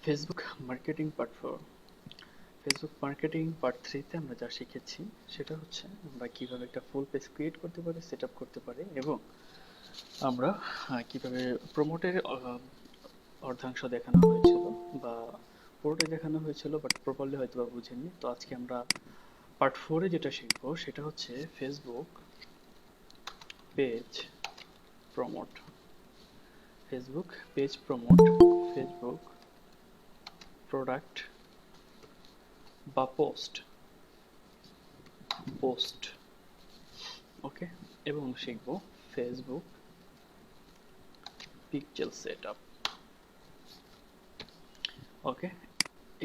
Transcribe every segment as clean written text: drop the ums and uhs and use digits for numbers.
Facebook marketing part 4। Facebook marketing part 3 তে আমরা যা শিখেছি সেটা হচ্ছে আমরা কিভাবে একটা ফুল পেজ ক্রিয়েট করতে পারি, সেট আপ করতে পারি এবং আমরা কিভাবে প্রমোটের অর্ধাংশ দেখানো হয়েছিল বা পুরোটাই দেখানো হয়েছিল, বাট প্রপারলি হয়তো বা বুঝেননি। তো আজকে আমরা পার্ট 4 এ যেটা শিখবো সেটা হচ্ছে Facebook page promote. Facebook page promote, Facebook product বা পোস্ট ওকে, এবং শিখব ফেসবুক পিক্সেল সেটআপ। ওকে,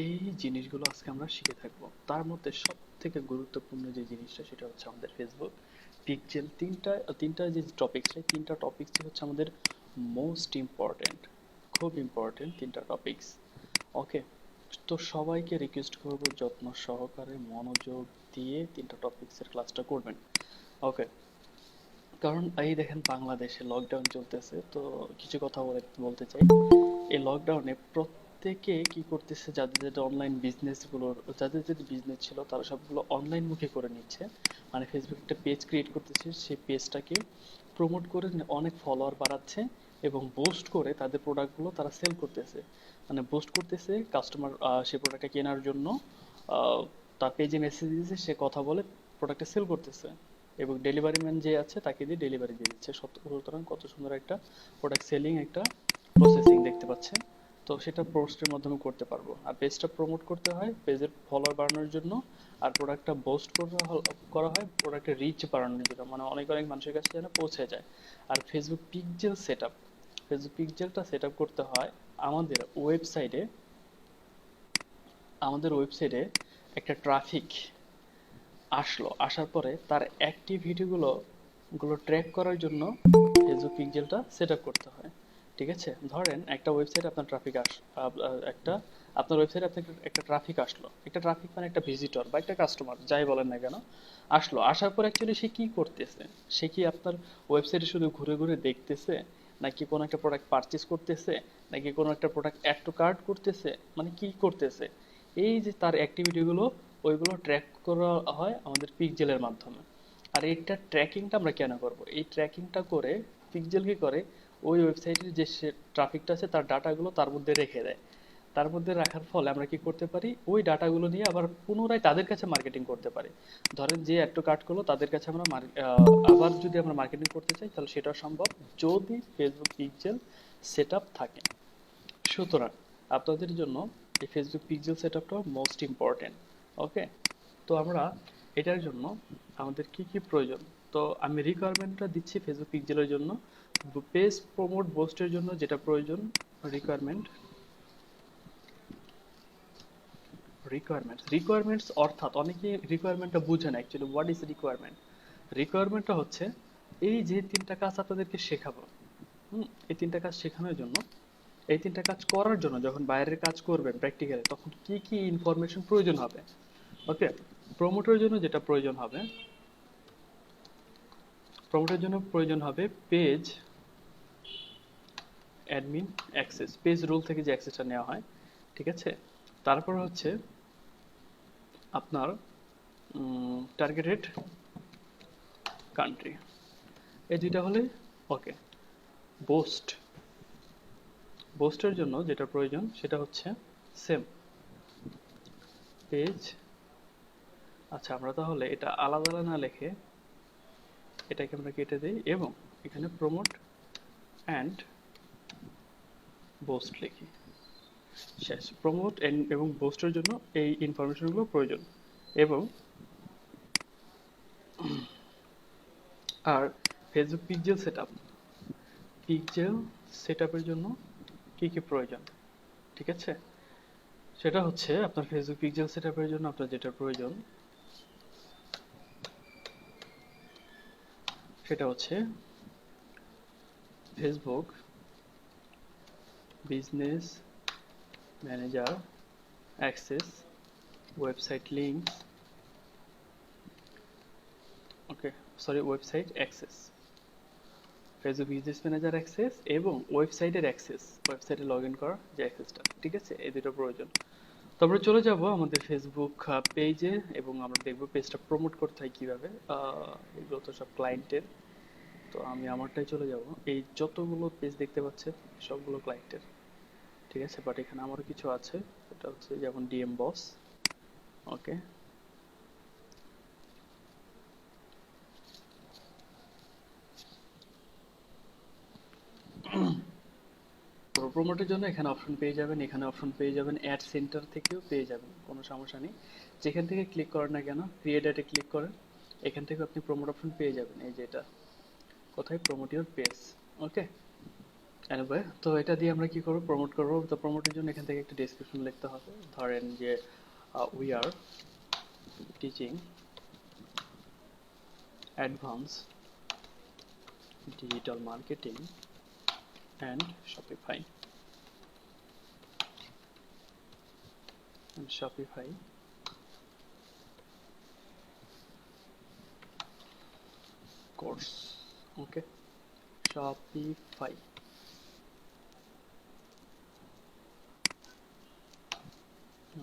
এই জিনিসগুলো আজকে আমরা শিখে থাকবো। তার মধ্যে সব থেকে গুরুত্বপূর্ণ যে জিনিসটা সেটা হচ্ছে আমাদের ফেসবুক পিক্সেল। তিনটা যে টপিকস, তিনটা টপিকস হচ্ছে আমাদের মোস্ট ইম্পর্টেন্ট, খুব ইম্পর্টেন্ট তিনটা টপিকস। ওকে, তো সবাইকে রিকোয়েস্ট করব যত্ন সহকারে মনোযোগ দিয়ে তিনটা টপিক্সের ক্লাসটা করবেন। ওকে, কারণ এই দেখেন বাংলাদেশে লকডাউন চলতেছে, তো কিছু কথা বলতে চাই। এই লকডাউনে প্রত্যেকে কি করতেছে, যাদের অনলাইন বিজনেসগুলোর, যাদের বিজনেস ছিল তারা সবগুলো অনলাইন মুখে করে নিচ্ছে। মানে ফেসবুক একটা পেজ ক্রিয়েট করতেছে, সেই পেজটাকে প্রমোট করে অনেক ফলোয়ার বাড়াচ্ছে এবং বুস্ট করে তাদের প্রোডাক্টগুলো তারা সেল করতেছে। মানে বুস্ট করতেছে কাস্টমার সেই প্রোডাক্টটা কেনার জন্য, তার পেজে মেসেজ দিয়েছে, সে কথা বলে প্রোডাক্টটা সেল করতেছে এবং ডেলিভারি ম্যান যে আছে তাকে দিয়ে ডেলিভারি দিয়ে দিচ্ছে। সুতরাং কত সুন্দর একটা প্রোডাক্ট সেলিং একটা প্রসেসিং দেখতে পাচ্ছেন। তো সেটা পোস্টের মাধ্যমে করতে পারবো। আর পেজটা প্রমোট করতে হয় পেজের ফলোয়ার বাড়ানোর জন্য, আর প্রোডাক্টটা বুস্ট করা হয় প্রোডাক্টের রিচ বাড়ানোর জন্য, মানে অনেক অনেক মানুষের কাছে যেন পৌঁছে যায়। আর ফেসবুক পিক্সেল সেটআপ, ফেসবুক পিক্সেলটা সেটআপ করতে হয় আমাদের ওয়েবসাইটে। একটা ট্রাফিক আসার পরে তার অ্যাক্টিভিটিগুলো ট্র্যাক করার জন্য ফেসবুক পিক্সেলটা সেট আপ করতে হয়। ঠিক আছে, ধরেন একটা ওয়েবসাইটে আপনার একটা আপনার ওয়েবসাইটে আপনার একটা ট্রাফিক আসলো। একটা ট্রাফিক মানে একটা ভিজিটর বা একটা কাস্টমার, যাই বলেন না কেন, আসার পর অ্যাকচুয়ালি সে কি করতেছে? সে কি আপনার ওয়েবসাইটে শুধু ঘুরে ঘুরে দেখতেছে, নাকি কোনো একটা প্রোডাক্ট পারচেজ করতেছে, নাকি কোনো একটা প্রোডাক্ট অ্যাড টু কার্ট করতেছে, মানে কি করতেছে? এই যে তার অ্যাক্টিভিটিগুলো, ওইগুলো ট্র্যাক করা হয় আমাদের পিক্সেলের মাধ্যমে। আর এইটা ট্র্যাকিংটা আমরা কেন করব? এই ট্র্যাকিংটা করে পিক্সেল কি করে, ওই ওয়েবসাইটের যে ট্রাফিকটা আছে তার ডাটাগুলো তার মধ্যে রেখে দেয়। তার মধ্যে রাখার ফলে আমরা কি করতে পারি, ওই ডাটাগুলো নিয়ে আবার পুনরায় তাদের কাছে মার্কেটিং করতে পারি। ধরেন যে অ্যাড টু কার্ট করলো তাদের কাছে আমরা আবার যদি আমরা মার্কেটিং করতে চাই তাহলে সেটাও সম্ভব, যদি ফেসবুক পিক্সেল সেট আপ থাকে। সুতরাং আপনাদের জন্য এই ফেসবুক পিক্সেল সেটআপটাও মোস্ট ইম্পর্টেন্ট। ওকে, তো আমরা এটার জন্য আমাদের কি কি প্রয়োজন, তো আমি রিকোয়ারমেন্টটা দিচ্ছি ফেসবুক পিক্সেলের জন্য। পেজ প্রমোট বুস্টের জন্য যেটা প্রয়োজন, রিকোয়ারমেন্ট রিকোয়ারমেন্টস অর্থাৎ অনেকে রিকোয়ারমেন্টটা বুঝে না অ্যাকচুয়ালি। What is requirement? রিকোয়ারমেন্টটা হচ্ছে এই যে তিনটা কাজ আপনাদেরকে শেখাবো। এই তিনটা কাজ শেখানোর জন্য, এই তিনটা কাজ করার জন্য যখন বাইরের কাজ করবেন প্র্যাকটিক্যালি, তখন কি কি ইনফরমেশন প্রয়োজন হবে। ওকে, প্রমোটের জন্য যেটা প্রয়োজন হবে, page admin access, page rule থেকে যে অ্যাক্সেসটা নেওয়া হয়। ঠিক আছে, তারপর হচ্ছে আপনার টার্গেটেড কান্ট্রি, এই দুইটা হলে ওকে। বোস্ট, বোস্টের জন্য যেটা প্রয়োজন সেটা হচ্ছে সেম পেজ। আচ্ছা, আমরা তাহলে এটা আলাদা আলাদা না লিখে এটাকে আমরা কেটে দিই এবং এখানে প্রমোট অ্যান্ড বোস্ট লিখি। শেষ। প্রমোট এবং বোস্টের জন্য এই ইনফরমেশনগুলো প্রয়োজন। এবং আর ফেসবুক পিক্সেল সেটআপের জন্য কি কি প্রয়োজন, ঠিক আছে? সেটা হচ্ছে আপনার ফেসবুক পিক্সেল সেটআপের জন্য আপনার যেটা প্রয়োজন সেটা হচ্ছে Facebook business manager access, website link, ওকে sorry website access. Facebook business manager access এবং ওয়েবসাইটের অ্যাক্সেস, ওয়েবসাইটে লগ ইন করার যে অ্যাক্সেসটা, ঠিক আছে, এই দুটো প্রয়োজন। তারপরে চলে যাব আমাদের ফেসবুক পেজে এবং আমরা দেখব পেজটা প্রমোট করতে হয় কীভাবে। এগুলো তো সব ক্লায়েন্টের, তো আমি আমারটাই চলে যাব। এই যতগুলো পেজ দেখতে পাচ্ছেন সবগুলো ক্লায়েন্টের, ঠিক আছে, বাট এখানে আমারও কিছু আছে, সেটা হচ্ছে যেমন ডিএম বস। ওকে, তো প্রমোটের জন্য এখানে অপশন পেয়ে যাবেন, এখানে অপশন পেয়ে যাবেন, অ্যাড সেন্টার থেকেও পেয়ে যাবেন, কোনো সমস্যা নেই। যেখান থেকে ক্লিক করেন না কেন, ক্রিয়েট অ্যাডে ক্লিক করেন, এখান থেকে আপনি প্রমোট অপশন পেয়ে যাবেন। এই যে এটা কোথায়, promote your page. Okay, anyway, তো এটা দিয়ে আমরা কি করব, প্রমোট করব। তো প্রমোটের জন্য এখান থেকে একটা ডেসক্রিপশন লিখতে হবে। ধরেন যে we are teaching advance digital marketing and Shopify course. Okay, Shopify.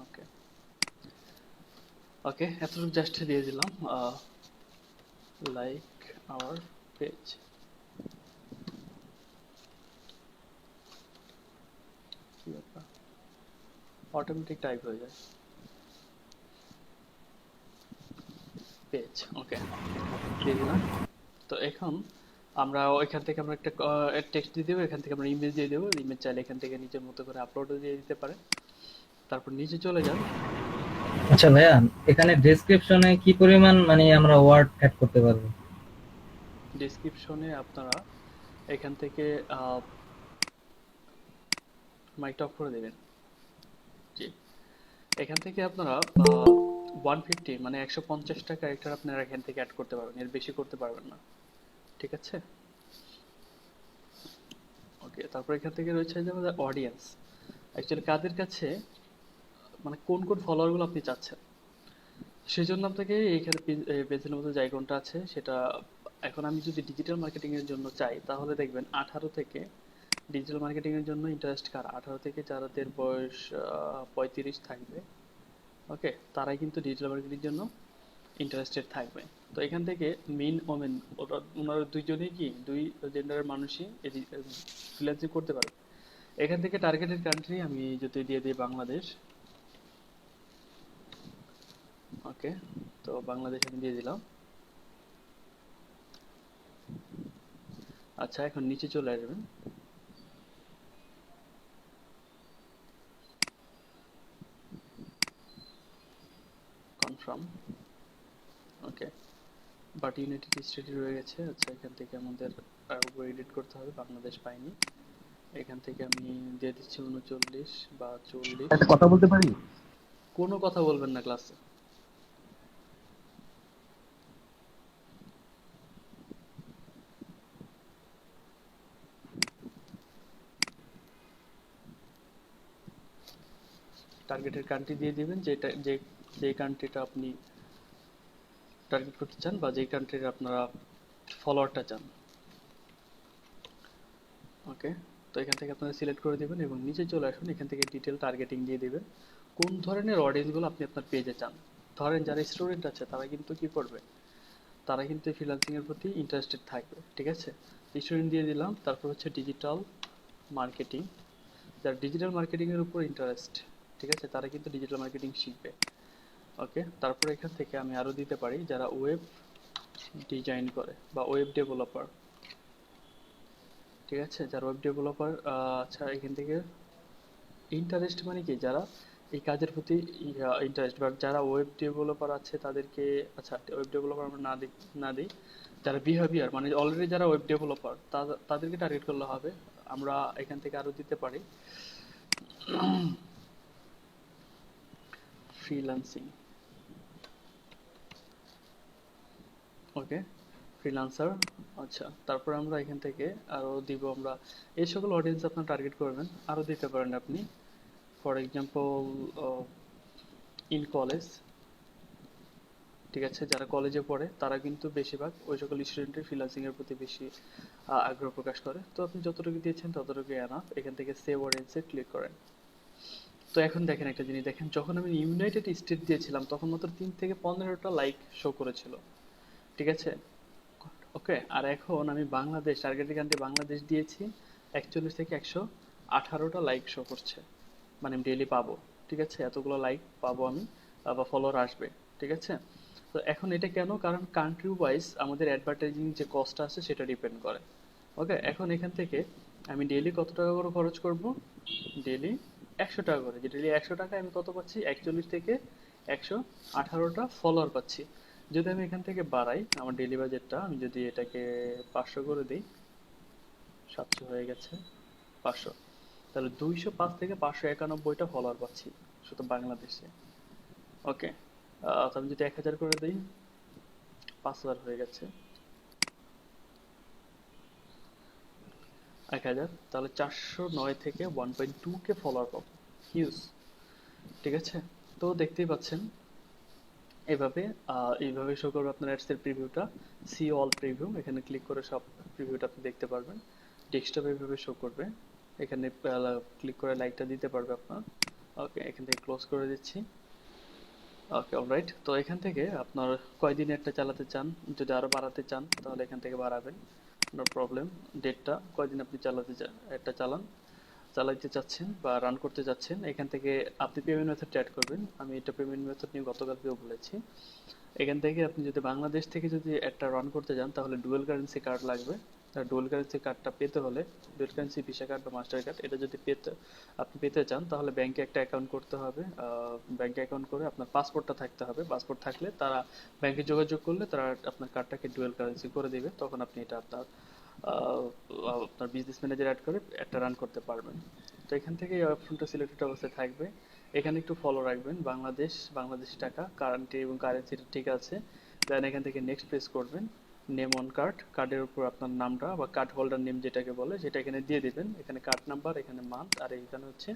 Okay, okay, এতটুকু জাস্ট দিয়ে দিলাম। লাইক আওয়ার পেজ, কি ব্যাপার, অটোমেটিক টাইপ হয়ে যায় পেজ। ওকে, দিয়ে দিলাম। তো এখন আমরা এখান থেকে আমরা একটা টেক্সট দিয়ে দেবো, এখান থেকে আমরা ইমেজ দিয়ে দেবো। ইমেজ চাইলে এখান থেকে নিজের মতো করে আপলোডও দিয়ে দিতে পারে। তারপর নিচে চলে যান। আচ্ছা ভাইয়া, এখানে ডেসক্রিপশনে কি পরিমাণ মানে আমরা ওয়ার্ড অ্যাড করতে পারবো? ডেসক্রিপশনে আপনারা এখান থেকে মাইকটা অফ করে দেবেন। জি, এখান থেকে আপনারা 150 মানে 150টা ক্যারেক্টার আপনারা এখান থেকে অ্যাড করতে পারবেন, এর বেশি করতে পারবেন না, ঠিক আছে। ওকে, তারপর এখান থেকে রয়েছে যে আমাদের অডিয়েন্স, অ্যাকচুয়ালি কাদের কাছে, মানে কোন কোন ফলোয়ারগুলো আপনি চাচ্ছেন, সেই জন্য আপনাকে এইখানে পেজের মধ্যে যে আইকনটা আছে সেটা, এখন আমি যদি ডিজিটাল মার্কেটিং এর জন্য চাই তাহলে দেখবেন 18 থেকে, ডিজিটাল মার্কেটিং এর জন্য ইন্টারেস্ট কার, 18 থেকে যাদের বয়স 35 থাকবে, ওকে, তারাই কিন্তু ডিজিটাল মার্কেটিং এর জন্য ইন্টারেস্টেড থাকবে। তো এখান থেকে মেন ওমেন, ওনারা দুইজনেই কি, দুই জেন্ডারের মানুষই ফ্রিল্যান্সিং করতে পারবে। এখান থেকে টার্গেটেড কান্ট্রি আমি যদি দিয়ে দিই বাংলাদেশ। ওকে, তো বাংলাদেশ আমি দিয়ে দিলাম। আচ্ছা, এখন নিচে চলে আসবেন, কনফার্ম। ওকে, বাট ইউনাইটেড স্টেটে রয়ে গেছে। আচ্ছা, এখান থেকে আমাদের আরও এডিট করতে হবে, বাংলাদেশ পাইনি। এখান থেকে আমি দিয়ে দিচ্ছি 39 বা 40। একটা কথা বলতে পারি? কোনো কথা বলবেন না ক্লাসে। টার্গেটের কান্ট্রি দিয়ে দিবেন, যেটা যে কান্ট্রিটা আপনি টার্গেট করতে চান বা যেই কান্ট্রির আপনারা ফলোয়ারটা চান। ওকে, তো এখান থেকে আপনারা সিলেক্ট করে দিবেন এবং নিচে চলে আসুন, এখান থেকে ডিটেল টার্গেটিং দিয়ে দিবেন কোন ধরনের অডিয়েন্সগুলো আপনি আপনার পেজে চান। ধরেন যারা স্টুডেন্ট আছে তারা কিন্তু কি করবে, তারা কিন্তু ফ্রিল্যান্সিং এর প্রতি ইন্টারেস্টেড থাকবে, ঠিক আছে। স্টুডেন্ট দিয়ে দিলাম। তারপর হচ্ছে ডিজিটাল মার্কেটিং, যারা ডিজিটাল মার্কেটিং এর উপর ইন্টারেস্ট, ঠিক আছে, তারা কিন্তু ডিজিটাল মার্কেটিং শিখবে। ওকে, তারপর এখান থেকে আমি আরো দিতে পারি যারা ওয়েব ডিজাইন করে বা ওয়েব ডেভেলপার, ঠিক আছে, যারা ওয়েব ডেভেলপার। আচ্ছা, এখান থেকে ইন্টারেস্ট মানে কি, যারা এই কাজের প্রতি ইন্টারেস্ট, বা যারা ওয়েব ডেভেলপার আছে তাদেরকে, আচ্ছা ওয়েব ডেভেলপার আমরা না দিই, যারা বিহেভিয়ার মানে অলরেডি যারা ওয়েব ডেভেলপার তাদেরকে টার্গেট করলে হবে। আমরা এখান থেকে আরো দিতে পারি ফ্রিল্যান্সিং। ওকে, ফ্রিল্যান্সার। আচ্ছা, তারপর আমরা এখান থেকে আরো দিব, আমরা এই সকল অডিয়েন্স আপনার টার্গেট করবেন। আরো দিতে পারেন আপনি, ফর এক্সাম্পল ইন কলেজ, ঠিক আছে, যারা কলেজে পড়ে তারা কিন্তু বেশিরভাগ ওই সকল স্টুডেন্টের ফ্রিল্যান্সিং এর প্রতি বেশি আগ্রহ প্রকাশ করে। তো আপনি যতটুকু দিয়েছেন ততটুকু এনাফ। এখান থেকে সেভ অডিয়েন্সে ক্লিক করেন। তো এখন দেখেন একটা জিনিস দেখেন, যখন আমি ইউনাইটেড স্টেট দিয়েছিলাম তখন মাত্র 3 থেকে 15টা লাইক শো করেছিল। ঠিক আছে, ওকে। আর এখন আমি বাংলাদেশ, টার্গেটেড কান্ট্রি বাংলাদেশ দিয়েছি, 41 থেকে 118টা লাইক শো করছে। মানে আমি ডেইলি পাবো, ঠিক আছে, এতগুলো লাইক পাবো আমি বা ফলোয়ার আসবে। ঠিক আছে, তো এখন এটা কেন, কারণ কান্ট্রি ওয়াইজ আমাদের অ্যাডভার্টাইজিং যে কস্ট আছে সেটা ডিপেন্ড করে। ওকে, এখন এখান থেকে আমি ডেইলি কত টাকা করে খরচ করব, ডেইলি 100 টাকা করে। যে ডেইলি 100 টাকায় আমি কত পাচ্ছি, 41 থেকে 118টা ফলোয়ার পাচ্ছি। যদি আমি এখান থেকে বাড়াই আমার ডেইলি বাজেটটা, আমি যদি এটাকে 500 করে দিই, 700 হয়ে গেছে, 500, তাহলে 205 থেকে 591টা ফলোয়ার পাচ্ছি শুধু বাংলাদেশে। ওকে, তো আমি যদি 1000 করে দিই, 5000 হয়ে গেছে, 1000, তাহলে 409 থেকে 1.2 কে ফলোয়ার পাবো। হিউজ। ঠিক আছে, তো দেখতেই পাচ্ছেন এভাবে এইভাবে শো করবে আপনার অ্যাডস এর প্রিভিউটা। সি অল প্রিভিউ, এখানে ক্লিক করে সব প্রিভিউটা আপনি দেখতে পারবেন। ডেস্কটপে এইভাবে শো করবে, এখানে ক্লিক করে লাইকটা দিতে পারবে আপনার। ওকে, এখান থেকে ক্লোজ করে দিচ্ছি। ওকে, অলরাইট। তো এখান থেকে আপনার কয়দিন একটা চালাতে চান, যদি আরো বাড়াতে চান তাহলে এখান থেকে বাড়াবেন, নো প্রবলেম। ডেটটা কয়দিন আপনি চালাতে চান, একটা চালাইতে চাচ্ছেন বা রান করতে চাচ্ছেন, এখান থেকে আপনি পেমেন্ট মেথড অ্যাড করবেন। আমি এটা পেমেন্ট মেথড নিয়ে গতকালকেও বলেছি। এখান থেকে আপনি যদি বাংলাদেশ থেকে যদি একটা রান করতে যান তাহলে ডুয়েল কারেন্সি কার্ড লাগবে। আর ডুয়েল কারেন্সি কার্ডটা পেতে হলে, ডুয়েল কারেন্সি ভিসা কার্ড বা মাস্টার কার্ড, এটা যদি আপনি পেতে চান তাহলে ব্যাংকে একটা অ্যাকাউন্ট করতে হবে। ব্যাংকে অ্যাকাউন্ট করে আপনার পাসপোর্টটা থাকতে হবে। পাসপোর্ট থাকলে তারা ব্যাংকে যোগাযোগ করলে তারা আপনার কার্ডটাকে ডুয়েল কারেন্সি করে দিবে, তখন আপনি এটা আহ, আপনার বিজনেস ম্যানেজার অ্যাড করে একটা রান করতে পারবেন। তো এখান থেকে এই অপশনটা সিলেক্টেড অবস্থায় থাকবে। এখানে একটু ফলো রাখবেন, বাংলাদেশি টাকা কারেন্টি এবং কারেন্সিটা ঠিক আছে। দেন এখান থেকে নেক্সট প্রেস করবেন। নেম অন কার্ড, কার্ডের উপর আপনার নামটা বা কার্ড হোল্ডার নেম যেটাকে বলে সেটা এখানে দিয়ে দিবেন। এখানে কার্ড নাম্বার, এখানে মান্থ, আর এখানে হচ্ছে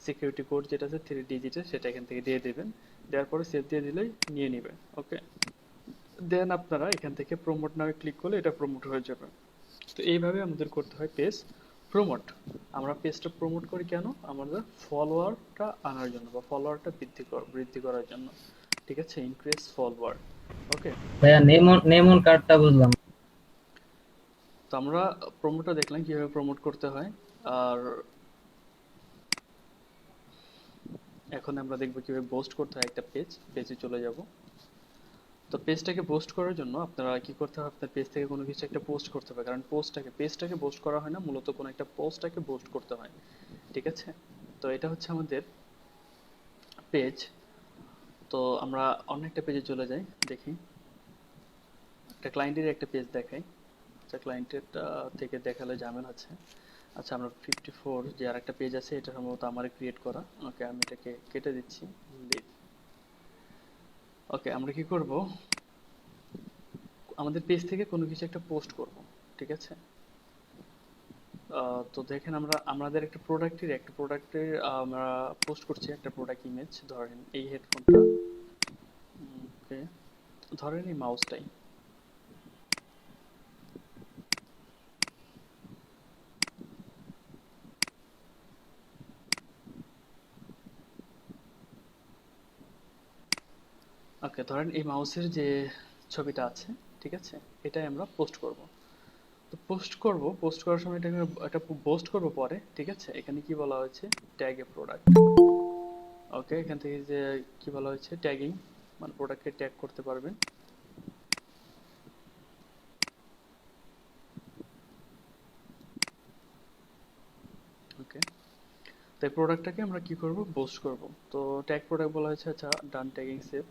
সিকিউরিটি কোড যেটা আছে 3 ডিজিটের, সেটা এখান থেকে দিয়ে দিবেন। দেওয়ার পরে সেভ দিয়ে দিলেই নিয়ে নিবে। ওকে, দেন আপনারা এখান থেকে প্রমোট নামে ক্লিক করলে এটা প্রমোট হয়ে যাবে। তো এইভাবে আমাদের করতে হয় পেজ প্রমোট। আমরা পেজটা প্রমোট করি কেন, আমাদের ফলোয়ারটা আনার জন্য বা ফলোয়ারটা বৃদ্ধি করার জন্য। ঠিক আছে, ইনক্রিজ ফলোয়ার। ওকে, ভাইয়া নেমন কার্ডটা বুঝলাম। তো আমরা প্রমোটটা দেখলাম কিভাবে প্রমোট করতে হয়। আর এখন আমরা দেখবো কিভাবে পোস্ট করতে হয় একটা পেজে চলে যাব। তো পেজটাকে পোস্ট করার জন্য আপনারা কি করতে হবে, আপনার পেজ থেকে কোনো কিছু একটা পোস্ট করতে হবে, কারণ পেজটাকে পোস্ট করা হয় না, মূলত কোনো একটা পোস্টটাকে পোস্ট করতে হয়। ঠিক আছে, তো এটা হচ্ছে আমাদের পেজ। তো আমরা অন্য একটা পেজে চলে যাই, দেখি একটা ক্লায়েন্টের একটা পেজ দেখাই। আচ্ছা, ক্লায়েন্টের থেকে দেখালে ঝামেলা আছে। আচ্ছা, আমরা 54 যে আর একটা পেজ আছে, এটা সম্ভবত আমার ক্রিয়েট করা। ওকে, আমি এটাকে কেটে দিচ্ছি, লিভ। ওকে, আমরা কি করব, আমাদের পেজ থেকে কোনো কিছু একটা পোস্ট করব। ঠিক আছে, তো দেখেন আমাদের একটা প্রোডাক্টের আমরা পোস্ট করছি একটা প্রোডাক্ট ইমেজ। ধরেন এই হেডফোনটা, ওকে, ধরেন এই মাউসটাই। ওকে, ধরেন এই মাউসের যে ছবিটা আছে, ঠিক আছে, এটাই আমরা পোস্ট করব। তো পোস্ট করার সময় এটাকে একটা পোস্ট করব পরে। ঠিক আছে, এখানে কি বলা হয়েছে, ট্যাগ এ প্রোডাক্ট। ওকে, এখান থেকে যে কি বলা হয়েছে, ট্যাগিং, মানে প্রোডাক্টকে ট্যাগ করতে পারবেন। ওকে, তো এই প্রোডাক্টটাকে আমরা কি করব, পোস্ট করব। তো ট্যাগ প্রোডাক্ট বলা হয়েছে। আচ্ছা, ডান, ট্যাগিং সেভ।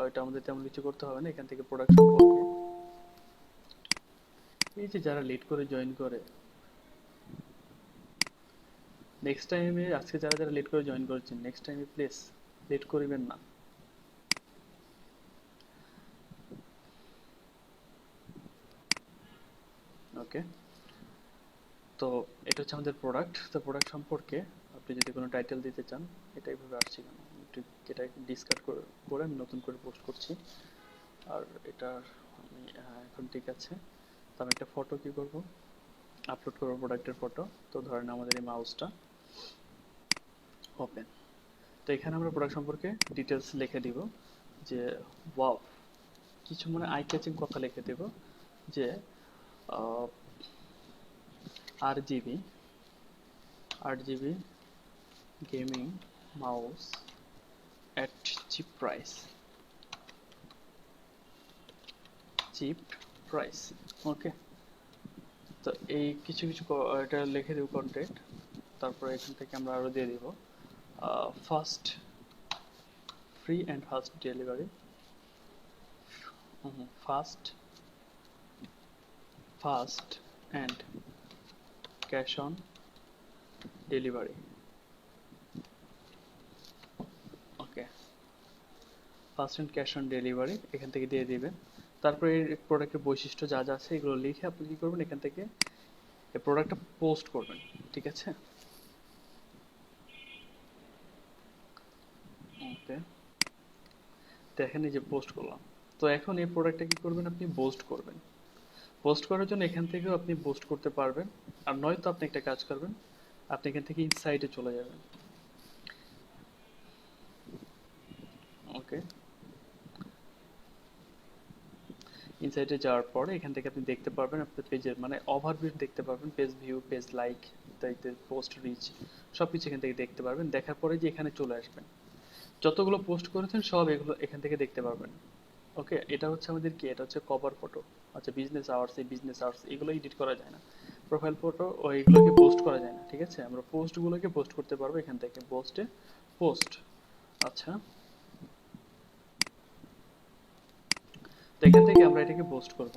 এটা আমাদের তেমন কিছু করতে হবে না। এখান থেকে প্রোডাক্ট সম্পর্কে, এই যে যারা লেট করে জয়েন করে, নেক্সট টাইমে, আজকে যারা যারা লেট করে জয়েন করেছেন, নেক্সট টাইমে প্লিজ লেট করিবেন না। ওকে, তো এটা হচ্ছে আমাদের প্রোডাক্ট। তো প্রোডাক্ট সম্পর্কে আপনি যদি কোনো টাইটেল দিতে চান, এটা এইভাবে আসছে কেন, একটু এটা ডিসকার্ড করে করে আমি নতুন করে পোস্ট করছি। আর এটার আমি এখন ঠিক আছে। তো আমি একটা ফটো কি করব, আপলোড করবো প্রোডাক্টের ফটো। তো ধরেন আমাদের এই মাউসটা ওপেন। তো এখানে আমরা প্রোডাক্ট সম্পর্কে ডিটেলস লিখে দিব যে ওয়াও, কিছু মানে আই ক্যাচিং কথা লিখে দেব যে RGB 8GB gaming mouse at cheap price, cheap price. Okay, তো এই কিছু কিছু এটা লিখে দেব কন্টেন্ট। তারপরে এখান থেকে আমরা আরো দিয়ে দিব first free and fast delivery, fast fast and cash on delivery. Okay, first and cash on delivery এখান থেকে দিয়ে দিবেন। তারপরে এই প্রোডাক্টের বৈশিষ্ট্য যা যা আছে এগুলো লিখে আপনি কি করবেন, এখান থেকে এই প্রোডাক্টটা পোস্ট করবেন। ঠিক আছে, ওকে, দেখেন এই যে পোস্ট করলাম। তো এখন এই প্রোডাক্টটা কি করবেন, আপনি পোস্ট করবেন। পোস্ট করার জন্য এখান থেকেও আপনি পোস্ট করতে পারবেন, আর নয়তো আপনি একটা কাজ করবেন, আপনি এখান থেকে ইনসাইটে চলে যাবেন। ওকে, ইনসাইটে যাওয়ার পরে এখান থেকে আপনি দেখতে পারবেন আপনার পেজের মানে ওভারভিউ দেখতে পারবেন, পেজ ভিউ, পেজ লাইক, ইত্যাদি, পোস্ট রিচ, সবকিছু এখান থেকে দেখতে পারবেন। দেখার পরে যে এখানে চলে আসবেন, যতগুলো পোস্ট করেছেন সব এগুলো এখান থেকে দেখতে পারবেন। ওকে, এটা হচ্ছে আমাদের কি, এটা হচ্ছে কভার ফটো। আচ্ছা, বিজনেস আওয়ার্স, এই বিজনেস আওয়ার্স এগুলো এডিট করা যায় না, প্রোফাইল ফটো ও এগুলোকে পোস্ট করা যায় না। ঠিক আছে, আমরা পোস্টগুলোকে পোস্ট করতে পারবো এখান থেকে, পোস্টে পোস্ট। আচ্ছা, তো এখান থেকে আমরা এটাকে পোস্ট করব।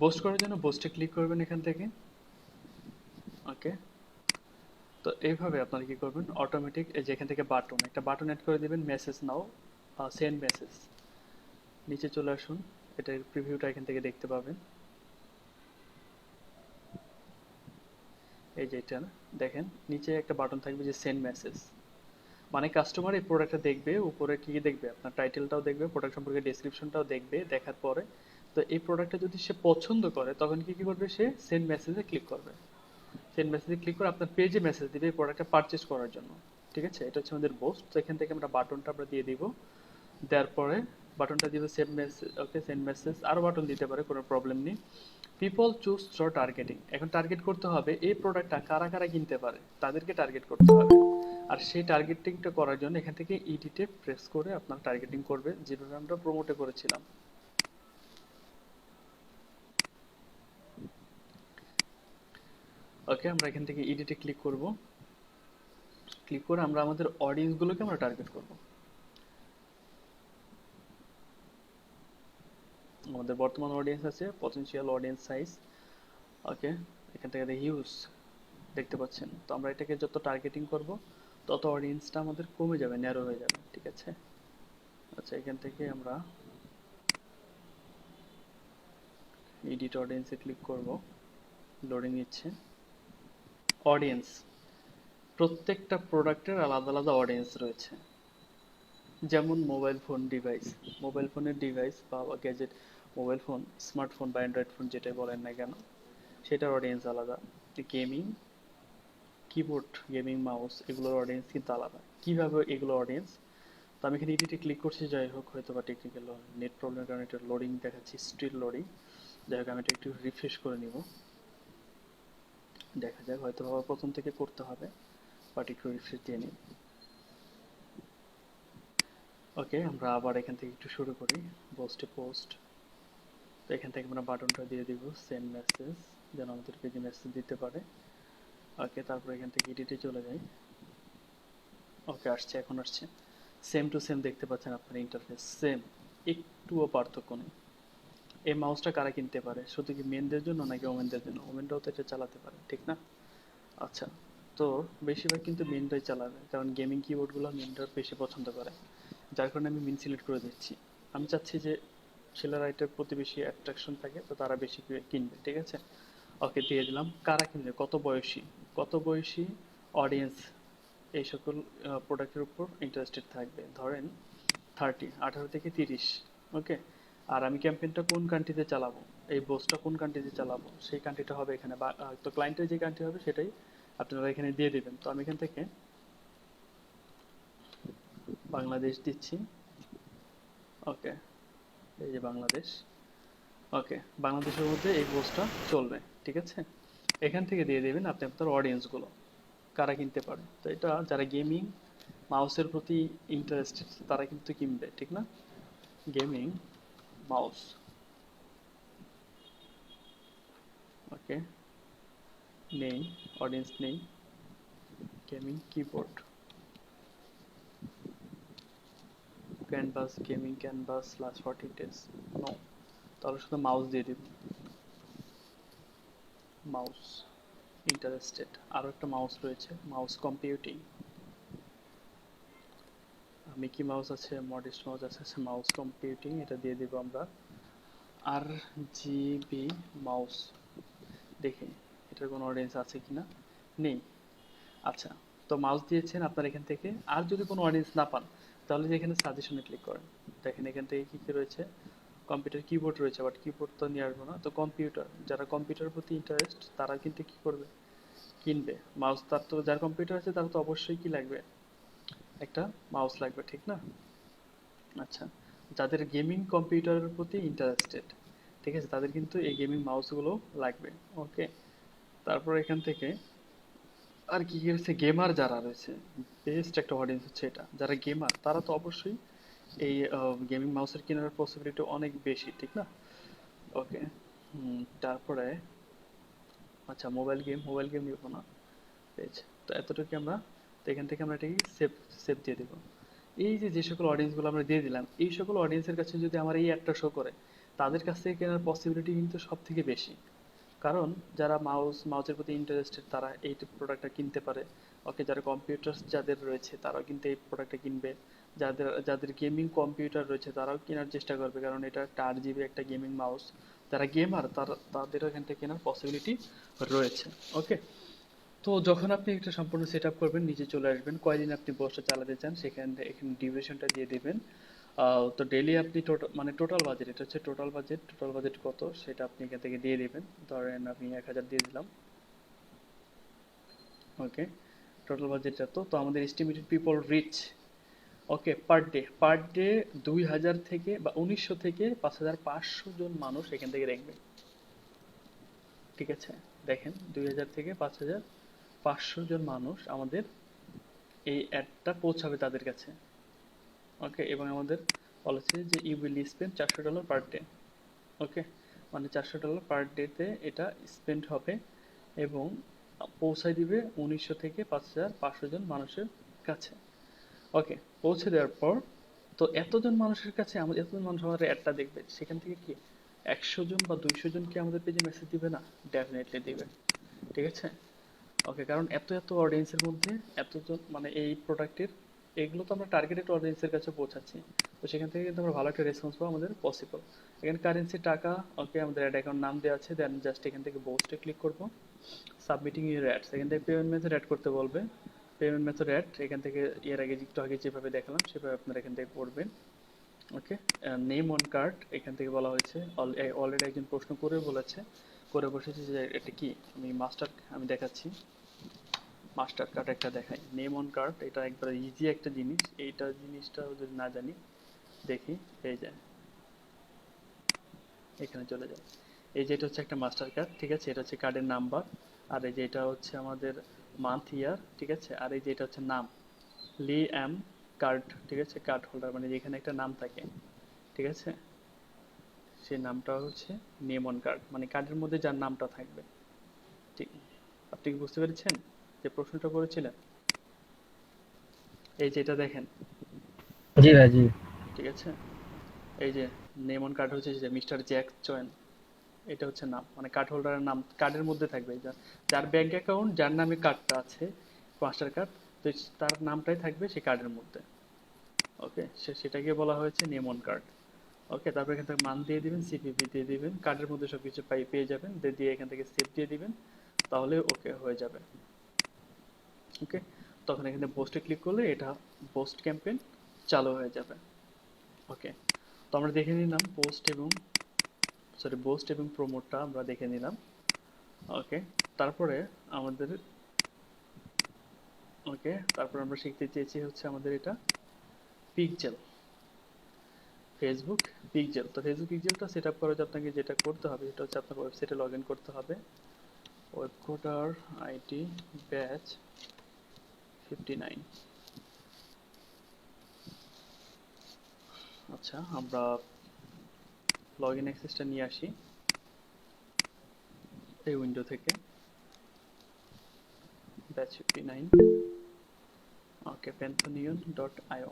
পোস্ট করার জন্য পোস্টে ক্লিক করবেন এখান থেকে। ওকে, তো এইভাবে আপনারা কি করবেন, অটোমেটিক এই যে এখান থেকে বাটন, একটা বাটন অ্যাড করে দিবেন, মেসেজ নাও, সেন্ড মেসেজ। নিচে চলে আসুন, এটার প্রিভিউটা এখান থেকে দেখতে পাবেন। এই যে এটা দেখেন, নিচে একটা বাটন থাকবে যে সেন্ড মেসেজ, মানে কাস্টমার এই প্রোডাক্টটা দেখবে, উপরে কি কি দেখবে, আপনার টাইটেলটাও দেখবে, প্রোডাক্ট সম্পর্কে ডেসক্রিপশনটাও দেখবে। দেখার পরে তো এই প্রোডাক্টটা যদি সে পছন্দ করে তখন কি কি করবে, সে সেন্ড মেসেজে ক্লিক করবে। সেন্ড মেসেজে ক্লিক করে আপনার পেজে মেসেজ দিবে এই প্রোডাক্টটা পারচেজ করার জন্য। ঠিক আছে, এটা হচ্ছে আমাদের পোস্ট। তো এখান থেকে আমরা বাটনটা আমরা দিয়ে দিব, দেওয়ার পরে বাটনটা দিব সেন্ড মেসেজ। ওকে, সেন্ড মেসেজ, আরো বাটন দিতে পারে, কোনো প্রবলেম নেই। পিপল চুজ থ্রো টার্গেটিং, এখন টার্গেট করতে হবে এই প্রোডাক্টটা কারা কারা কিনতে পারে, তাদেরকে টার্গেট করতে হবে। আর সেই টার্গেটিংটা করার জন্য এখান থেকে ইডিটে প্রেস করে আপনার টার্গেটিং করবে, যেভাবে আমরা প্রমোটে করেছিলাম। ওকে, আমরা এখান থেকে ইডিটে ক্লিক করব। ক্লিক করে আমরা আমাদের অডিয়েন্স গুলোকে আমরা টার্গেট করব। আমাদের বর্তমান অডিয়েন্স আছে, পটেনশিয়াল অডিয়েন্স সাইজ। ওকে, এখান থেকে হিউজ দেখতে পাচ্ছেন। তো আমরা এটাকে যত টার্গেটিং করব তত অডিয়েন্সটা আমাদের কমে যাবে, ন্যারো হয়ে যাবে। ঠিক আছে, আচ্ছা, এখান থেকে আমরা এডিট অডিয়েন্সে ক্লিক করব, লোডিং নিচ্ছে। অডিয়েন্স, প্রত্যেকটা প্রোডাক্টের আলাদা আলাদা অডিয়েন্স রয়েছে। যেমন মোবাইল ফোন ডিভাইস, মোবাইল ফোনের ডিভাইস বা গ্যাজেট, মোবাইল ফোন, স্মার্টফোন বা অ্যান্ড্রয়েড ফোন যেটাই বলেন না কেন, সেটার অডিয়েন্স আলাদা। গেমিং কিবোর্ড, গেমিং মাউস, এগুলোর অডিয়েন্স কিন্তু আলাদা। কিভাবে এগুলো অডিয়েন্স, তো আমি এখানে এডিটে ক্লিক করছি, যাই হোক হয়তো বা টেকনিক্যাল নেট প্রবলেমের কারণে এটা লোডিং দেখাচ্ছি, স্টিল লোডিং। যাই হোক আমি এটা একটু রিফ্রেশ করে নিব, দেখা যাক, হয়তো বা প্রথম থেকে করতে হবে, বাট একটু রিফ্রেশ দিয়ে নিই। ওকে, আমরা আবার এখান থেকে একটু শুরু করি, পোস্টে পোস্ট। তো এখান থেকে আমরা বাটনটা দিয়ে দিব সেন্ড মেসেজ, যেন আমাদের পেজে মেসেজ দিতে পারে। ওকে, তারপর এখান থেকে এডিটে চলে যাই। ওকে, আসছে, এখন আসছে। সেম টু সেম দেখতে পাচ্ছেন আপনার ইন্টারফেস, সেম, একটুও পার্থক্য নেই। এই মাউসটা কারা কিনতে পারে, শুধু কি মেনদের জন্য নাকি ওমেনদের জন্য? ওমেনরাও তো এটা চালাতে পারে, ঠিক না? আচ্ছা, তো বেশিরভাগ কিন্তু মেনরাই চালাবে, কারণ গেমিং কিবোর্ডগুলো মেনরা বেশি পছন্দ করে, যার কারণে আমি মেন সিলেক্ট করে দিচ্ছি। আমি চাচ্ছি যে ছেলেরা এটার প্রতি বেশি অ্যাট্রাকশন থাকে, তো তারা বেশি কিনবে। ঠিক আছে, ওকে, দিয়ে দিলাম। কারা কিনবে, কত বয়সী, কত বয়সী অডিয়েন্স এই সকল প্রোডাক্টের উপর ইন্টারেস্টেড থাকবে, ধরেন 18 থেকে 30। ওকে, আর আমি ক্যাম্পেইনটা কোন কান্ট্রিতে চালাবো, এই বোস্টটা কোন কান্ট্রিতে চালাবো, সেই কান্ট্রিটা হবে এখানে, বা তো ক্লায়েন্টের যে কান্ট্রি হবে সেটাই আপনারা এখানে দিয়ে দিবেন। তো আমি এখান থেকে বাংলাদেশ দিচ্ছি। ওকে, এই যে বাংলাদেশ। ওকে, বাংলাদেশের মধ্যে এই পোস্টটা চলবে, ঠিক আছে। এখান থেকে দিয়ে দেবেন আপনি আপনার অডিয়েন্সগুলো কারা কিনতে পারে। তো এটা যারা গেমিং মাউসের প্রতি ইন্টারেস্টেড তারা কিন্তু কিনবে, ঠিক না? গেমিং মাউস, ওকে, নেই, অডিয়েন্স নেই। Gaming keyboard, canvas, gaming canvas last 40 days, no, তাহলে শুধু মাউস দিয়ে দিব। মাউস ইন্টারেস্টেড, আরও একটা মাউস রয়েছে, মাউস কম্পিউটিং, মিকি মাউস আছে, মডিস্ট মাউস আছে, মাউস কম্পিউটিং, এটা দিয়ে দিব আমরা। আর জিবি মাউস, দেখি এটার কোনো অডিয়েন্স আছে কিনা, নেই। আচ্ছা, তো মাউস দিয়েছেন আপনার এখান থেকে, আর যদি কোনো অডিয়েন্স না পান তাহলে যে এখানে সাজেশনে ক্লিক করেন, দেখেন এখান থেকে কি কি রয়েছে, কম্পিউটার কিবোর্ড রয়েছে, বাট কিবোর্ড তো নিয়ে আসবো না, তো কম্পিউটার, যারা কম্পিউটারের প্রতি ইন্টারেস্ট তারা কিন্তু কি করবে, কিনবে মাউস। তার তো যার কম্পিউটার আছে তার তো অবশ্যই কি লাগবে, একটা মাউস লাগবে, ঠিক না? আচ্ছা, যাদের গেমিং কম্পিউটারের প্রতি ইন্টারেস্টেড, ঠিক আছে, তাদের কিন্তু এই গেমিং মাউসগুলো লাগবে। ওকে, তারপর এখান থেকে আর কি কি রয়েছে, গেমার যারা রয়েছে, বেস্ট একটা অডিয়েন্স হচ্ছে এটা, যারা গেমার তারা তো অবশ্যই এই গেমিং মাউসের কেনার পসিবিলিটি অনেক বেশি, ঠিক না? ওকে, তারপরে আচ্ছা মোবাইল গেম নিব না, পেজ, তো এতটুকু আমরা, তো এখান থেকে আমরা এটাকে সেভ সেভ দিয়ে দেবো। এই যে যে সকল অডিয়েন্সগুলো আমরা দিয়ে দিলাম, এই সকল অডিয়েন্সের কাছে যদি আমার এই একটা শো করে, তাদের কাছ থেকে কেনার পসিবিলিটি কিন্তু সব থেকে বেশি। কারণ যারা মাউসের প্রতি ইন্টারেস্টেড তারা এই প্রোডাক্টটা কিনতে পারে। ওকে, যারা কম্পিউটার যাদের রয়েছে তারাও কিন্তু এই প্রোডাক্টটা কিনবে। যাদের যাদের গেমিং কম্পিউটার রয়েছে তারাও কেনার চেষ্টা করবে, কারণ এটা একটা 8 জিবি একটা গেমিং মাউস। যারা গেমার তাদেরও এখান থেকে কেনার পসিবিলিটি রয়েছে। ওকে, তো যখন আপনি একটা সম্পূর্ণ সেট আপ করবেন, নিচে চলে আসবেন, কয়দিন আপনি বসটা চালাতে চান সেখানে এখানে ডিউরেশনটা দিয়ে দিবেন। তো ডেইলি আপনি টোটাল মানে টোটাল বাজেট, এটা হচ্ছে টোটাল বাজেট কত সেটা আপনি এখান থেকে দিয়ে দিবেন। ধরেন আমি 1000 দিয়ে দিলাম। ওকে, টোটাল বাজেট এত, তো আমাদের এস্টিমেটেড পিপল রিচ, ওকে, পার ডে 2000 থেকে বা 1900 থেকে 5500 জন মানুষ এখান থেকে দেখবে, ঠিক আছে। দেখেন 2000 থেকে 5500 জন মানুষ আমাদের এই অ্যাডটা পৌঁছাবে তাদের কাছে। ওকে, এবং আমাদের বলেছে যে you will spend $400 per day. Okay, মানে $400 পার ডেতে এটা স্পেন্ড হবে এবং পৌঁছায় দিবে 1900 থেকে 5500 জন মানুষের কাছে। ওকে, পৌঁছে দেওয়ার পর, তো এতজন মানুষের কাছে আমাদের, এতজন মানুষ আমাদের অ্যাডটা দেখবে, সেখান থেকে কি 100 জন বা 200 জন কি আমাদের পেজে মেসেজ দিবে না? ডেফিনেটলি দিবে, ঠিক আছে। ওকে, কারণ এত এত অডিয়েন্সের মধ্যে এতজন মানে এই প্রোডাক্টের, এগুলো তো আমরা টার্গেটেড অডিয়েন্সের কাছে পৌঁছাচ্ছি, তো সেখান থেকে কিন্তু আমরা ভালো একটা রেসপন্স পাওয়া আমাদের পসিবল। এখানে কারেন্সি টাকা, ওকে, আমাদের অ্যাড অ্যাকাউন্ট নাম দেওয়া আছে, দেন জাস্ট এখান থেকে বোস্টে ক্লিক করব, সাবমিটিং ইউর অ্যাডস, এখান থেকে পেমেন্ট মেথড অ্যাড করতে বলবে, পেমেন্ট মেথড অ্যাড এখান থেকে এর আগে একটু আগে যেভাবে দেখালাম সেভাবে আপনারা এখান থেকে করবেন। ওকে, নেম অন কার্ড এখান থেকে বলা হয়েছে, অলরেডি একজন প্রশ্ন করে বলেছে, করে বসেছে যে এটা কি, আমি দেখাচ্ছি, মাস্টার কার্ড একটা দেখাই, নেম অন কার্ড, এটা একবার ইজি একটা জিনিস, এইটা জিনিসটা যদি না জানি, দেখি, এই যায়, এখানে চলে যায়, এই যে এটা হচ্ছে একটা মাস্টার কার্ড, ঠিক আছে, এটা হচ্ছে কার্ডের নাম্বার, আর এই যে এটা হচ্ছে আমাদের মান্থ ইয়ার, ঠিক আছে, আর এই যে এটা হচ্ছে নাম, লি এম কার্ড, ঠিক আছে, কার্ড হোল্ডার, মানে যেখানে একটা নাম থাকে, ঠিক আছে, সেই নামটা হচ্ছে নেম অন কার্ড, মানে কার্ডের মধ্যে যার নামটা থাকবে, ঠিক। আপনি কি বুঝতে পেরেছেন যে প্রশ্নটা করেছিলেন? এই যে এটা দেখেন, জি ভাই, জি। ঠিক আছে, এই যে নেম অন কার্ড হচ্ছে যে মিস্টার জ্যাক চয়েন, এটা হচ্ছে নাম, মানে কার্ড হোল্ডারের নাম কার্ডের মধ্যে থাকবে, যার ব্যাংক অ্যাকাউন্ট, যার নামে কার্ডটা আছে, মাস্টার কার্ড, তো তার নামটাই থাকবে সেই কার্ডের মধ্যে। ওকে, সেটাকে বলা হয়েছে নেম অন কার্ড। ওকে, তারপর এখান থেকে মান দিয়ে দিবেন, সিপিপি দিয়ে দিবেন, কার্ডের মধ্যে সবকিছু পেয়ে যাবেন, দিয়ে এখান থেকে সেভ দিয়ে দিবেন, তাহলে ওকে হয়ে যাবে। ওকে, তখন এখানে পোস্টে ক্লিক করলে এটা পোস্ট ক্যাম্পেইন চালু হয়ে যাবে। ওকে, তো আমরা দেখে নিলাম পোস্ট এবং প্রমোটটা আমরা দেখে নিলাম। ওকে, তারপরে আমাদের তারপর আমরা শিখতে চেয়েছি হচ্ছে আমাদের এটা পিকজেল, ফেসবুক পিকজেল। তো ফেসবুক পিকজেলটা সেট আপ করার জন্য আপনাকে যেটা করতে হবে সেটা হচ্ছে আপনার ওয়েবসাইটে লগ ইন করতে হবে। Web coder ID batch 59। আচ্ছা, আমরা লগ ইন অ্যাক্সেসটা নিয়ে আসি এই উইন্ডো থেকে, ব্যাচ 59। ওকে, panthonion.io।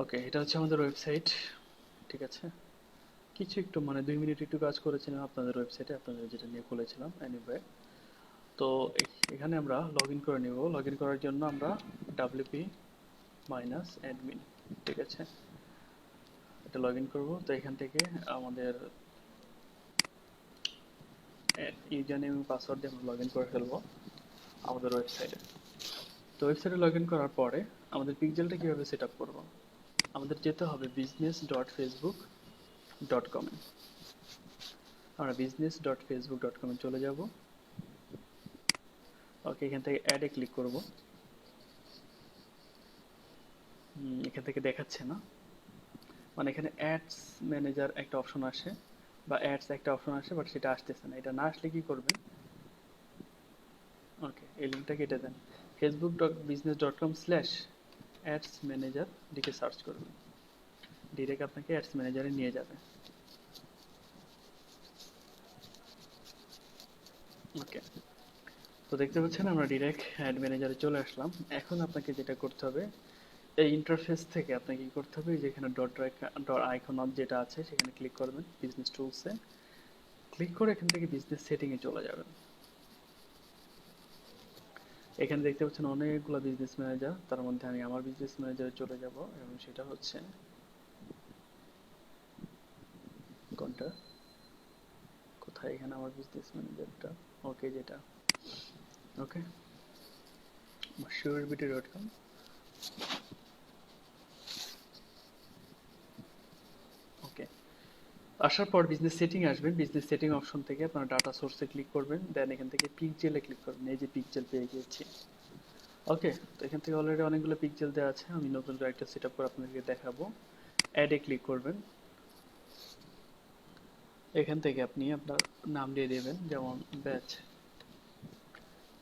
ওকে, এটা হচ্ছে আমাদের ওয়েবসাইট। ঠিক আছে, কিছু একটু মানে 2 মিনিট একটু কাজ করেছিলাম আপনাদের ওয়েবসাইটে, আপনাদের যেটা নিয়ে খুলেছিলাম। এনিওয়ে, তো এখানে আমরা লগ ইন করে নেব। লগ ইন করার জন্য আমরা wp -admin, ঠিক আছে, এটা লগ ইন করবো। তো এখান থেকে আমাদের ইউজার নেম এবং পাসওয়ার্ড দিয়ে আমরা লগ ইন করে ফেলবো আমাদের ওয়েবসাইটে। তো ওয়েবসাইটে লগ ইন করার পরে আমাদের পিকজেলটা কীভাবে সেট আপ করবো, আমাদের যেতে হবে business.facebook.com এ। আমরা business.facebook.com এ চলে যাব। ওকে, এখান থেকে অ্যাডে ক্লিক করব। এখান থেকে দেখাচ্ছে না, মানে এখানে অ্যাডস ম্যানেজার একটা অপশন আসে বা অ্যাডস একটা অপশন আসে, বাট সেটা আসতেছে না। এটা না আসলে কি করবেন, ওকে এই লিঙ্কটা কেটে দেন, facebook.business.com/ads manager লিখে সার্চ করবেন, ডিরেক্ট আপনাকে অ্যাডস ম্যানেজারে নিয়ে যাবে। ওকে, তো দেখতে পাচ্ছেন আমরা ডিরেক্ট অ্যাড ম্যানেজারে চলে আসলাম। এখন আপনাকে যেটা করতে হবে, এই ইন্টারফেস থেকে আপনাকে কি করতে হবে, যেখানে ডট আইকন যেটা আছে সেখানে ক্লিক করবেন, বিজনেস টুলসে ক্লিক করে এখান থেকে বিজনেস সেটিংয়ে চলে যাবেন। এখানে দেখতে পাচ্ছেন অনেকগুলো বিজনেস ম্যানেজার, তার মধ্যে আমি আমার বিজনেস ম্যানেজারে চলে যাব এবং সেটা হচ্ছে কোনটা, কোথায় এখানে আমার বিজনেস ম্যানেজারটা, ওকে যেটা, ওকে surebt.com। ওকে, আসার পর বিজনেস সেটিং আসবেন। বিজনেস সেটিং অপশন থেকে আপনার ডাটা সোর্সে ক্লিক করবেন, দেন এখান থেকে পিকজেলে ক্লিক করবেন। এই যে পিকজেল পেয়ে গিয়েছি। ওকে, তো এখান থেকে অলরেডি অনেকগুলো পিকজেল দেওয়া আছে, আমি নতুন করে একটা সেট আপ করে আপনাদেরকে দেখাবো। অ্যাডে ক্লিক করবেন, এখান থেকে আপনি আপনার নাম দিয়ে দেবেন, যেমন ব্যাচ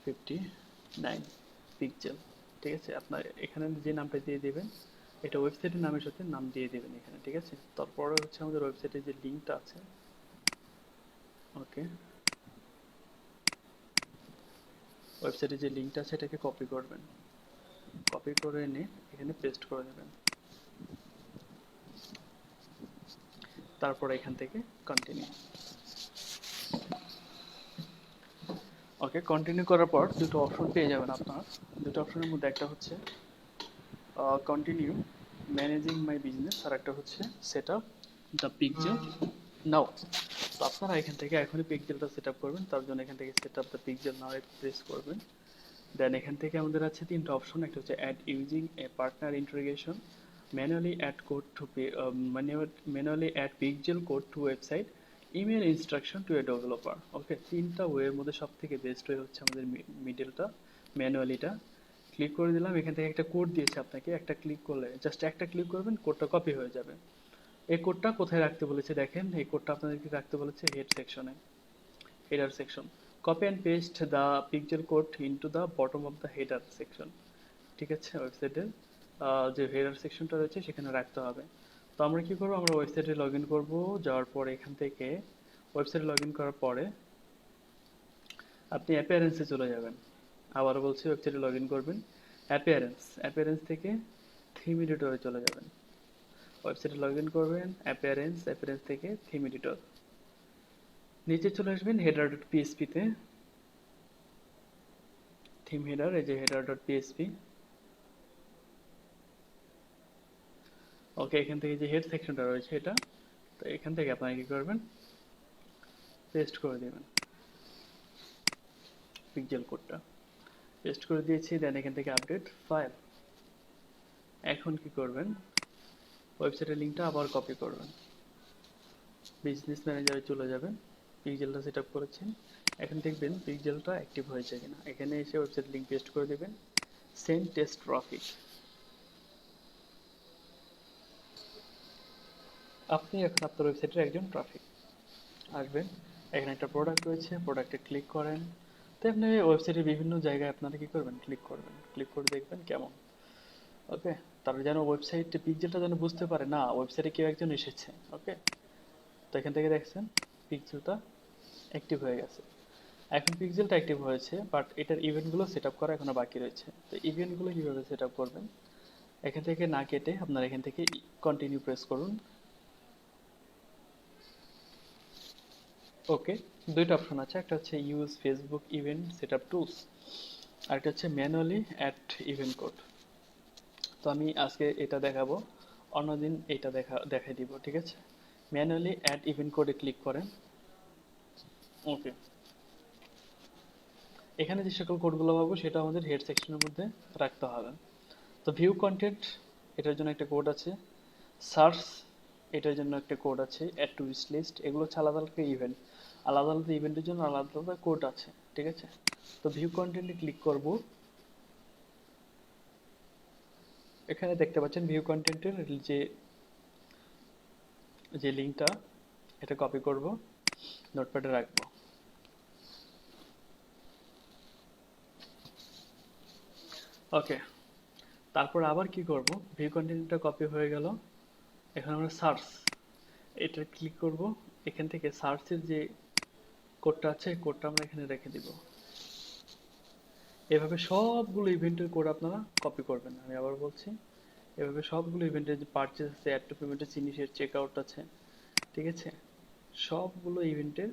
59 পিকজেল। ঠিক আছে, আপনার এখানে যে নামটা দিয়ে দেবেন এটা ওয়েবসাইটের নামের সাথে নাম দিয়ে দেবেন এখানে। ঠিক আছে, তারপরে হচ্ছে আমাদের ওয়েবসাইটের যে লিঙ্কটা আছে, ওকে ওয়েবসাইটে যে লিঙ্কটা আছে এটাকে কপি করবেন, কপি করে এনে এখানে পেস্ট করে দেবেন। তারপর এখান থেকে কন্টিনিউ। ওকে, কন্টিনিউ করার পর দুটো অপশন পেয়ে যাবেন আপনার। দুটো অপশনের মধ্যে একটা হচ্ছে কন্টিনিউ ম্যানেজিং মাই বিজনেস, আর একটা হচ্ছে সেট আপ দ্য পিকজেল নাও। তো আপনারা এখান থেকে এখনই পিকজেলটা সেট আপ করবেন, তার জন্য এখান থেকে set up the pixel now press করবেন। দেন এখান থেকে আমাদের আছে তিনটা অপশন, একটা হচ্ছে add using a partner integration, manually add code to manually add pixel code to website, email instruction to a developer. Okay, তিনটা ওয়ের মধ্যে সব থেকে বেস্ট ওয়ে হচ্ছে আমাদের মিডলটা, ম্যানুয়ালিটা। ক্লিক করে দিলাম, এখান থেকে একটা কোড দিয়েছে আপনাকে, একটা ক্লিক করলে জাস্ট একটা ক্লিক করবেন, কোডটা কপি হয়ে যাবে। এই কোডটা কোথায় রাখতে বলেছে দেখেন, এই কোডটা আপনাদেরকে রাখতে বলেছে হেড সেকশনে, header section. Copy and paste the pixel code into the bottom of the header section. ঠিক আছে, ওয়েবসাইটের যে হেডার সেকশনটা রয়েছে সেখানে রাখতে হবে। তো আমরা কি করব, আমরা ওয়েবসাইটে লগ ইন করবো। যাওয়ার পর এখান থেকে ওয়েবসাইটে লগ ইন করার পরে আপনি অ্যাপিয়ারেন্সে চলে যাবেন। আবার বলছি, ওয়েবসাইটে লগ ইন করবেন, অ্যাপিয়ারেন্স থেকে থিম এডিটরে চলে যাবেন। ওয়েবসাইটে লগ ইন করবেন, অ্যাপিয়ারেন্স থেকে থিম এডিটর, নিচে চলে আসবেন হেডার ডট পিএসপিতে। থিম হেডার, এই যে হেডার ডট পিএসপি। ওকে, এখান থেকে যে হেড সেকশনটা রয়েছে এটা, তো এখান থেকে আপনারা কি করবেন, পেস্ট করে দেবেন পিক্সেল কোডটা। পেস্ট করে দিয়েছি, দেন এখান থেকে আপডেট ফাইল। এখন কি করবেন, ওয়েবসাইটের লিঙ্কটা আবার কপি করবেন, বিজনেস ম্যানেজারে চলে যাবেন, পিক্সেলটা সেট আপ করেছেন, এখন দেখবেন পিক্সেলটা অ্যাক্টিভ হয়েছে কিনা। এখানে এসে ওয়েবসাইট লিঙ্ক পেস্ট করে দেবেন, সেন্ড টেস্ট ট্রাফিক। আপনি এখন আপনার ওয়েবসাইটের একজন ট্রাফিক আসবেন। এখানে একটা প্রোডাক্ট রয়েছে, প্রোডাক্টে ক্লিক করেন। তো আপনি ওয়েবসাইটের বিভিন্ন জায়গায় আপনারা কি করবেন, ক্লিক করবেন, ক্লিক করে দেখবেন কেমন। ওকে, তারপরে যেন ওয়েবসাইটে পিক্সেলটা যেন বুঝতে পারে না ওয়েবসাইটে কেউ একজন এসেছে। ওকে, তো এখান থেকে দেখছেন পিক্সেলটা অ্যাক্টিভ হয়ে গেছে। এখন পিক্সেলটা অ্যাক্টিভ হয়েছে, বাট এটার ইভেন্টগুলো সেট আপ করা এখনো বাকি রয়েছে। তো ইভেন্টগুলো কীভাবে সেট আপ করবেন, এখান থেকে না কেটে আপনারা এখান থেকে কন্টিনিউ প্রেস করুন। ওকে, দুইটা অপশন আছে, একটা হচ্ছে use Facebook event set up tools, আর একটা হচ্ছে ম্যানুয়ালি অ্যাড ইভেন্ট কোড। তো আমি আজকে এটা দেখাবো, অন্যদিন এটা দেখাই দিব, ঠিক আছে। ম্যানুয়ালি অ্যাড ইভেন্ট কোডে ক্লিক করেন। ওকে, এখানে যে সকল কোডগুলো পাবো সেটা আমাদের হেড সেকশনের মধ্যে রাখতে হবে। তো ভিউ কন্টেন্ট, এটার জন্য একটা কোড আছে। সার্চ, এটার জন্য একটা কোড আছে। অ্যাড টু উইশ লিস্ট, এগুলো হচ্ছে আলাদা আলাদা ইভেন্ট, আলাদা আলাদা ইভেন্টের জন্য আলাদা আলাদা কোড আছে, ঠিক আছে। তো ভিউ কন্টেন্টে ক্লিক করব। এখানে দেখতে পাচ্ছেন ভিউ কন্টেন্টের যে যে লিঙ্কটা, এটা কপি করব, নোটপ্যাডে রাখবো। ওকে, তারপর আবার কি করব, ভিউ কন্টেন্টটা কপি হয়ে গেল। এখন আমরা সার্চ, এটা ক্লিক করব। এখান থেকে সার্চের যে কোডটা আছে, কোডটা আমরা এখানে রেখে দিব। এভাবে সবগুলো ইভেন্টের কোড আপনারা কপি করবেন। আমি আবার বলছি, এভাবে সবগুলো ইভেন্টের যে পারচেজ আছে, অ্যাড টু পেমেন্টের জিনিসের চেক আউট আছে, ঠিক আছে, সবগুলো ইভেন্টের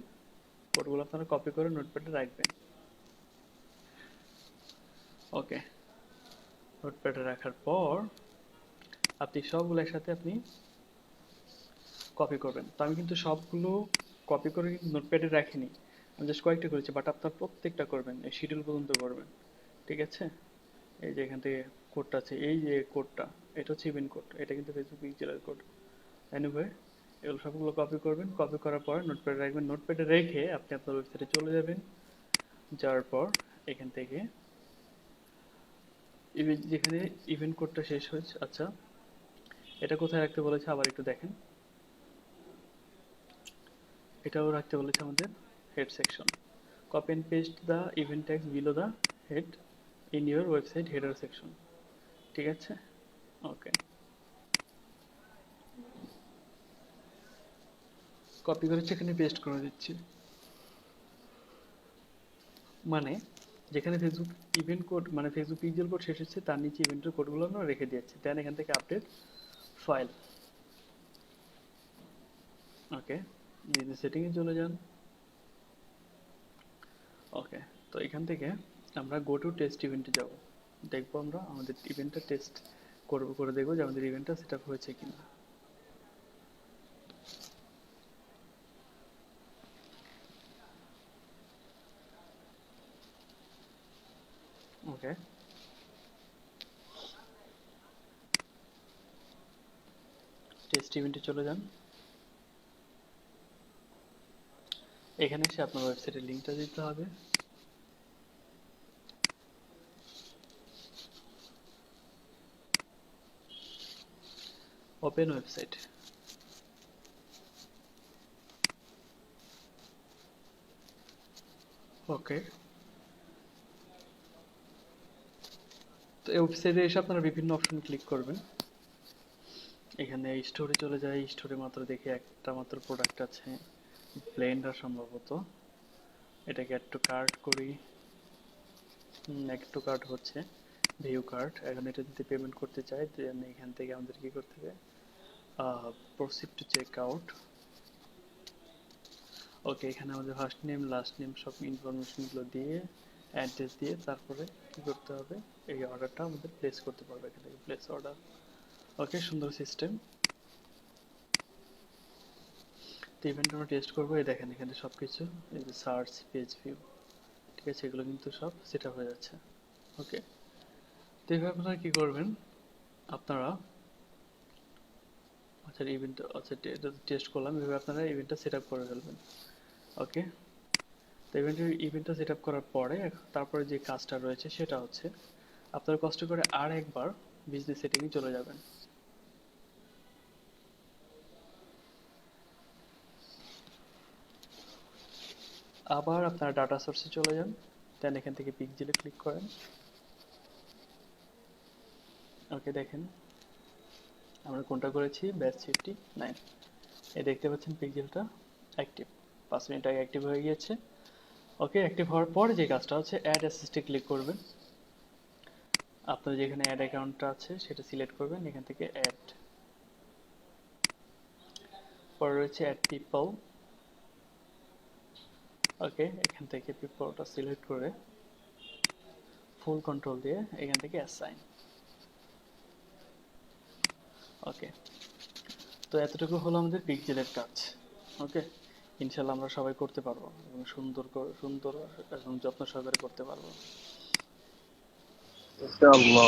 কোডগুলো আপনারা কপি করে নোটপ্যাডে রাখবেন। ওকে, নোটপ্যাডে রাখার পর আপনি সবগুলো একসাথে আপনি কপি করবেন। তো আমি কিন্তু সবগুলো কপি করে কিন্তু নোটপ্যাডে রাখিনি, আমি জাস্ট কয়েকটা করেছি, বাট আপনার প্রত্যেকটা করবেন, এই শিডিউল পর্যন্ত করবেন, ঠিক আছে। এই যে এখান থেকে কোডটা আছে, এই যে কোডটা, এটা হচ্ছে ইভেন্ট কোড, এটা কিন্তু ফেসবুক পিক্সেলের কোড। এনিওয়ে, এগুলো সবগুলো কপি করবেন, কপি করার পর নোটপ্যাডে রাখবেন। নোটপ্যাডে রেখে আপনি আপনার ওয়েবসাইটে চলে যাবেন। যাওয়ার পর এখান থেকে যেখানে ইভেন্ট কোডটা শেষ হয়েছে, আচ্ছা এটা কোথায় রাখতে বলেছে আবার একটু দেখেন। এটাও রাখতে বলেছে আমাদের head section. Copy and paste the event tags below the head in your website header section, ঠিক আছে। ওকে, কপি করে সেখানে পেস্ট করে দিচ্ছি। মানে যেখানে ফেসবুক ইভেন্ট কোড, মানে ফেসবুক পিক্সেল কোড শেষ হচ্ছে, তার নিচে ইভেন্টের কোডগুলো আমরা রেখে দিয়েছি। দেন এখান থেকে আপডেট ফাইল। ওকে, বিজনেস সেটিংয়ে চলে যান। ওকে, তো এখান থেকে আমরা গো টু টেস্ট ইভেন্টে যাব। দেখবো আমরা আমাদের ইভেন্টটা টেস্ট করবো, করে দেখবো যে আমাদের ইভেন্টটা সেট আপ হয়েছে কিনা। ওকে, টেস্ট ইভেন্টে চলে যান। এখানে এসে আপনার ওয়েবসাইটের লিঙ্কটা দিতে হবে। Open website. ওকে, তো এই ওয়েবসাইটে এসে আপনারা বিভিন্ন অপশন ক্লিক করবেন। এখানে স্টোরে চলে যায়, স্টোরে মাত্র দেখি একটা মাত্র প্রোডাক্ট আছে, ব্লেন্ডার সম্ভবত। এটাকে অ্যাড টু কার্ট করি। অ্যাড টু কার্ট হচ্ছে ভিউ কার্ট। এখন এটা যদি পেমেন্ট করতে চাই, দেন এখান থেকে আমাদের কি করতে হবে, প্রসিড টু চেক আউট। ওকে, এখানে আমাদের ফার্স্ট নেম লাস্ট নেম সব ইনফরমেশনগুলো দিয়ে, অ্যাড্রেস দিয়ে, তারপরে কি করতে হবে, এই অর্ডারটা আমাদের প্লেস করতে পারবে এখান থেকে, প্লেস অর্ডার। ওকে, সুন্দর সিস্টেম। তো ইভেন্ট আমরা টেস্ট করবো, এই দেখেন এখানে সবকিছু, এই যে সার্চ, পেজ ভিউ, ঠিক আছে, এগুলো কিন্তু সব সেট আপ হয়ে যাচ্ছে। ওকে, তো এইভাবে আপনারা কি করবেন, আপনারা আচ্ছা ইভেন্ট, আচ্ছা এটা টেস্ট করলাম, এভাবে আপনারা ইভেন্টটা সেট আপ করে ফেলবেন। ওকে, তো ইভেন্টটা সেট আপ করার পরে তারপরে যে কাজটা রয়েছে সেটা হচ্ছে আপনারা কষ্ট করে আর একবার বিজনেস সেটিংয়ে চলে যাবেন। আবার আপনারা ডাটা সোর্সে চলে যান, দেন এখান থেকে পিকজেলে ক্লিক করেন। ওকে, দেখেন আমরা কোনটা করেছি, ব্যাচ 59। এই দেখতে পাচ্ছেন পিকজেলটা অ্যাক্টিভ, 5 মিনিট আগে অ্যাক্টিভ হয়ে গিয়েছে। ওকে, অ্যাক্টিভ হওয়ার পর যে কাজটা হচ্ছে অ্যাড অ্যাসিস্টে ক্লিক করবেন। আপনার যেখানে অ্যাড অ্যাকাউন্টটা আছে সেটা সিলেক্ট করবেন, এখান থেকে অ্যাড, পরে রয়েছে অ্যাড পিপল। ওকে, এখান থেকে পিপলটা সিলেক্ট করে ফুল কন্ট্রোল দিয়ে এখান থেকে অ্যাসাইন। ওকে, তো এতটুকু হলো আমাদের পিকজেলের কাজ। ওকে, ইনশাল্লাহ আমরা সবাই করতে পারবো এবং সুন্দর এবং যত্ন সহকারে করতে পারবো। ইনশাআল্লাহ।